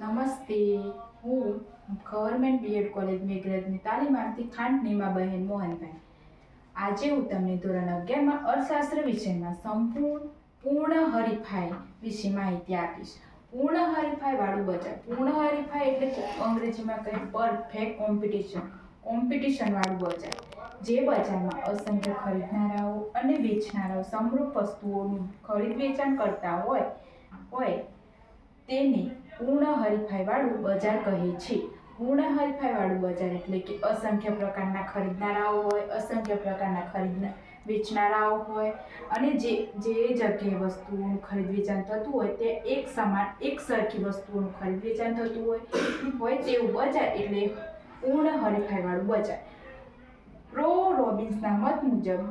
નમસ્તે. હું government BEd college મેઘરજની તાલીમાર્થી ખાંટ નીમાબહેન મોહનભાઈ. આજે હું તમને ધોરણ 11માં અર્થશાસ્ત્ર વિષયમાં પૂર્ણ હરીફાઈ વિશે માહિતી આપીશ. પૂર્ણ હરીફાઈ વાળું બજાર. પૂર્ણ હરીફાઈ એટલે અંગ્રેજીમાં કહે પરફેક્ટ કોમ્પિટિશન વાળું બજાર. જે બજારમાં અસંખ્ય ખરીદનારાઓ અને વેચનારાઓ સમરૂપ વસ્તુઓનું ખરીદ વેચાણ કરતા હોય તેને પૂર્ણ હરીફાઈ વાળું બજાર કહે છે. પૂર્ણ હરીફાઈ વાળું બજાર એટલે કે અસંખ્ય પ્રકારના ખરીદનારાઓ હોય, અસંખ્ય પ્રકારના વેચનારાઓ હોય અને જે જગ્યાએ વસ્તુઓનું ખરીદ વેચાણ થતું હોય તે એક સરખી વસ્તુઓનું ખરીદ વેચાણ થતું હોય તેવું બજાર એટલે પૂર્ણ હરીફાઈ વાળું બજાર. પ્રો રોબિન્સના મત મુજબ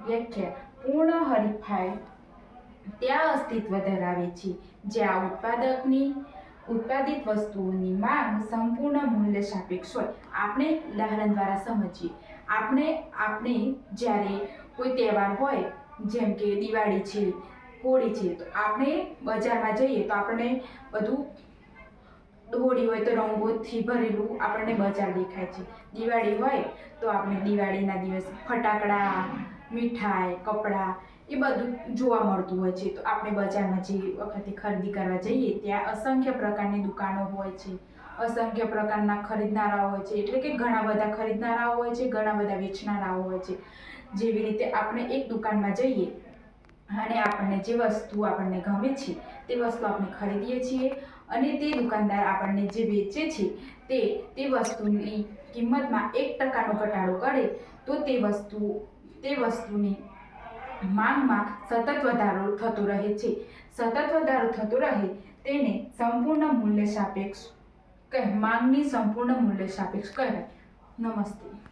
વ્યાખ્યા: પૂર્ણ હરીફાઈ ત્યાં અસ્તિત્વ ધરાવે છે જ્યાં ઉત્પાદિત વસ્તુઓની માંગ સંપૂર્ણ મૂલ્ય સાપેક્ષ હોય. આપણે ઉદાહરણ દ્વારા સમજીએ. આપણે જ્યારે કોઈ તહેવાર હોય, જેમ કે દિવાળી છે, હોળી છે, તો આપણે બજારમાં જઈએ તો આપણને બધું, હોળી હોય તો રંગોથી ભરેલું આપણને બજાર દેખાય છે. દિવાળી હોય તો આપણે દિવાળીના દિવસે ફટાકડા, મીઠાઈ, કપડાં એ બધું જોવા મળતું હોય છે. તો આપણે બજારમાં જે વખતે ખરીદી કરવા જઈએ ત્યાં અસંખ્ય પ્રકારની દુકાનો હોય છે, અસંખ્ય પ્રકારના ખરીદનારાઓ હોય છે. એટલે કે ઘણા બધા ખરીદનારાઓ હોય છે, ઘણા બધા વેચનારાઓ હોય છે. જેવી રીતે આપણે એક દુકાનમાં જઈએ અને આપણને જે વસ્તુ આપણને ગમે છે તે વસ્તુ આપણે ખરીદીએ છીએ અને તે દુકાનદાર આપણને જે વેચે છે તે વસ્તુની કિંમતમાં 1% ઘટાડો કરે તો તે વસ્તુની માંગમાં સતત વધારો થતો રહે છે. સતત વધારો થતો રહે તેને સંપૂર્ણ મૂલ્ય સાપેક્ષ માંગની સંપૂર્ણ મૂલ્ય સાપેક્ષ કહેવાય. નમસ્તે.